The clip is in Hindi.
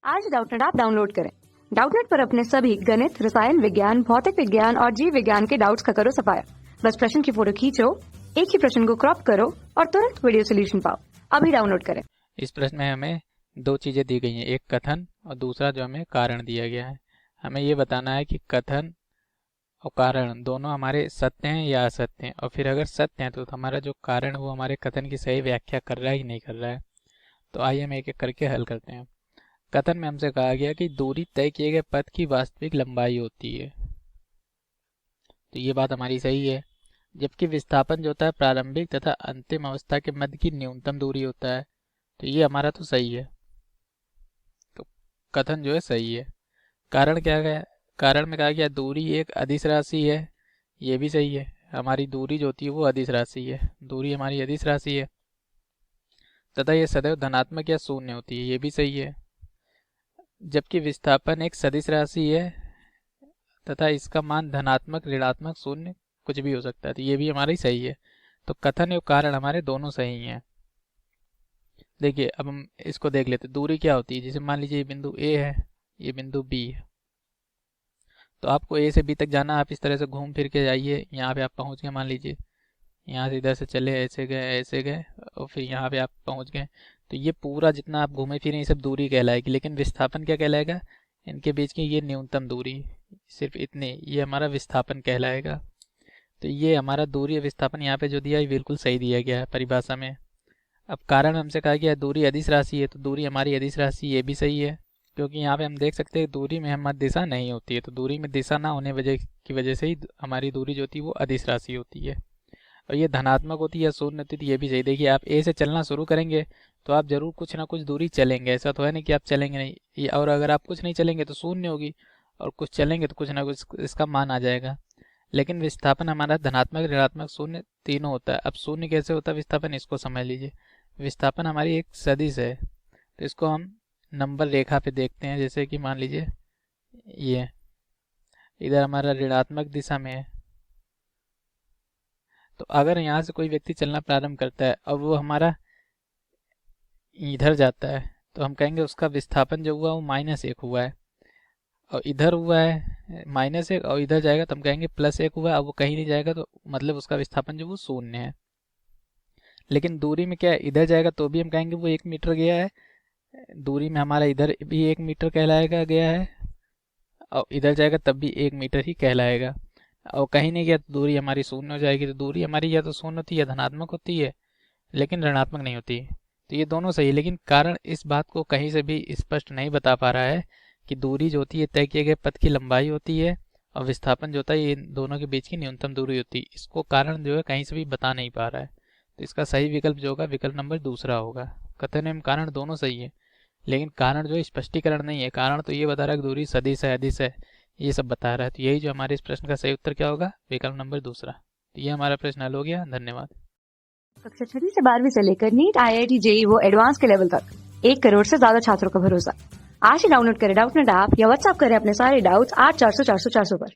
आज डाउटनेट ऐप डाउनलोड करें। डाउटनेट पर अपने सभी गणित, रसायन विज्ञान, भौतिक विज्ञान और जीव विज्ञान के डाउट्स का करो सफाया। बस प्रश्न की फोटो खींचो, एक ही प्रश्न को क्रॉप करो और तुरंत वीडियो सोल्यूशन पाओ। अभी डाउनलोड करें। इस प्रश्न में हमें दो चीज़ें दी गई हैं, एक कथन और दूसरा जो हमें कारण दिया गया है। हमें ये बताना है कि कथन और कारण दोनों हमारे सत्य हैं या असत्य हैं, और फिर अगर सत्य हैं तो हमारा जो कारण वो हमारे कथन की सही व्याख्या कर रहा है कि नहीं कर रहा है। तो आइए हम एक एक करके हल करते हैं। कथन में हमसे कहा गया कि दूरी तय किए गए पथ की वास्तविक लंबाई होती है, तो ये बात हमारी सही है। जबकि विस्थापन जो होता है प्रारंभिक तथा अंतिम अवस्था के मध्य की न्यूनतम दूरी होता है, तो ये हमारा तो सही है। तो कथन जो है सही है। कारण क्या है? कारण में कहा गया दूरी एक अदिश राशि है, ये भी सही है। हमारी दूरी जो होती है वो अदिश राशि है, दूरी हमारी अदिश राशि है तथा ये सदैव धनात्मक या शून्य होती है, ये भी सही है। जबकि विस्थापन एक सदिश राशि है तथा इसका मान धनात्मक, ऋणात्मक, शून्य कुछ भी हो सकता है, तो ये भी हमारा ही सही है। तो कथन और कारण हमारे दोनों सही हैं। देखिए अब हम इसको देख लेते। दूरी क्या होती है? जैसे मान लीजिए ये बिंदु ए है, ये बिंदु बी है, तो आपको ए से बी तक जाना, आप इस तरह से घूम फिर के जाइए, यहाँ पे आप पहुँच गए। मान लीजिए यहाँ से इधर से चले, ऐसे गए और फिर यहाँ पे आप पहुँच गए, तो ये पूरा जितना आप घूमे फिरे ये सब दूरी कहलाएगी। लेकिन विस्थापन क्या कहलाएगा? इनके बीच की ये न्यूनतम दूरी, सिर्फ इतने, ये हमारा विस्थापन कहलाएगा। तो ये हमारा दूरी विस्थापन यहाँ पे जो दिया है बिल्कुल सही दिया गया है परिभाषा में। अब कारण हमसे कहा गया दूरी अदिश राशि है, तो दूरी हमारी अदिश राशि, ये भी सही है, क्योंकि यहाँ पे हम देख सकते हैं दूरी में हमारी दिशा नहीं होती है, तो दूरी में दिशा ना होने की वजह से ही हमारी दूरी जो होती है वो अदिश राशि होती है। और ये धनात्मक होती है या शून्य होती है, तो ये भी सही। देखिए आप ए से चलना शुरू करेंगे तो आप जरूर कुछ ना कुछ दूरी चलेंगे, ऐसा तो है नहीं कि आप चलेंगे नहीं ये, और अगर आप कुछ नहीं चलेंगे तो शून्य होगी, और कुछ चलेंगे तो कुछ ना कुछ इसका मान आ जाएगा। लेकिन विस्थापन हमारा धनात्मक, ऋणात्मक, शून्य तीनों होता है। अब शून्य कैसे होता है विस्थापन, इसको समझ लीजिए। विस्थापन हमारी एक सदिश है, तो इसको हम नंबर रेखा पे देखते हैं। जैसे कि मान लीजिए ये इधर हमारा ऋणात्मक दिशा में है, तो अगर यहाँ से कोई व्यक्ति चलना प्रारंभ करता है और वो हमारा इधर जाता है, तो हम कहेंगे उसका विस्थापन जो हुआ वो -1 हुआ है, और इधर हुआ है -1 और इधर जाएगा तो हम कहेंगे +1 हुआ है। अब वो कहीं नहीं जाएगा तो मतलब उसका विस्थापन जो वो शून्य है। लेकिन दूरी में क्या है? इधर जाएगा तो भी हम कहेंगे वो 1 मीटर गया है, दूरी में हमारा इधर भी 1 मीटर कहलाएगा गया है, और इधर जाएगा तब भी 1 मीटर ही कहलाएगा, और कहीं नहीं गया तो दूरी हमारी शून्य हो जाएगी। तो दूरी हमारी या तो शून्य होती है या धनात्मक होती है, लेकिन ऋणात्मक नहीं होती। तो ये दोनों सही है। लेकिन कारण इस बात को कहीं से भी स्पष्ट नहीं बता पा रहा है कि दूरी जो होती है तय किए गए पथ की लंबाई होती है, और विस्थापन जो होता है ये दोनों के बीच की न्यूनतम दूरी होती है। इसको कारण जो है कहीं से भी बता नहीं पा रहा है। तो इसका सही विकल्प जो होगा विकल्प नंबर दूसरा होगा। कथन एवं कारण दोनों सही है, लेकिन कारण जो है स्पष्टीकरण नहीं है। कारण तो ये बता रहा है कि दूरी सदिश है, अदिश है, ये सब बता रहा है। तो यही जो हमारे इस प्रश्न का सही उत्तर क्या होगा? विकल्प नंबर दूसरा। तो ये हमारा प्रश्न हल हो गया। धन्यवाद। कक्षा 6 से 12वीं से लेकर नीट, IIT, JEE वो एडवांस के लेवल तक 1 करोड़ से ज्यादा छात्रों का भरोसा। आज ही डाउनलोड करें डाउटनेट ऐप या व्हाट्सएप करें अपने सारे डाउट्स 8400 400 400 पर।